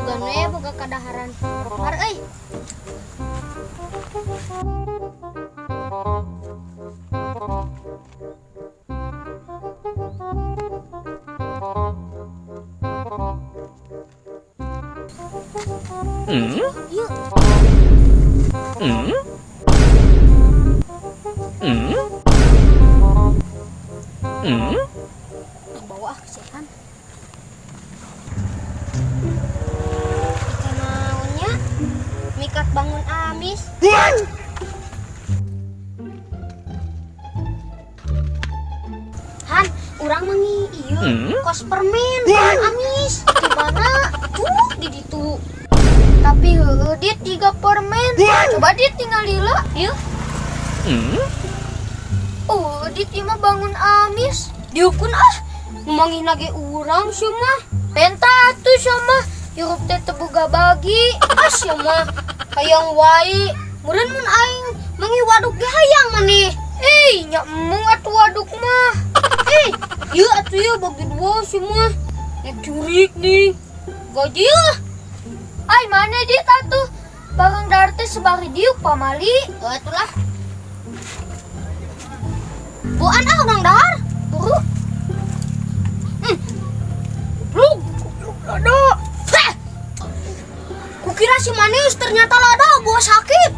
Sugane boga kadaharan. Har euy. Yuk. Bawa kesehan. Kita naunya mikat bangun amis. Han, urang mangi ieu kos permen bangun amis. Di mana? Di ditu. Tapi heueuh dit 3 permen. Coba dit tinggal lila, ieu. Oh, dit mah bangun amis. Diukun ngomongin lagi urang semua. Penta atuh sama. Hirup teh teu boga bagi. Sama hayang wae. Meureun mun aing mangi waduk ge hayang maneh. Nya emong atuh waduk mah. Ieu atuh ieu bagi 2 semua. Curik nih. Gaji lah. Ay mana dit atuh. Barang darte sebari diuk pamali. Atulah. Buan orang dahar. Buru. Lada. Kukira si manis ternyata lada gua sakit.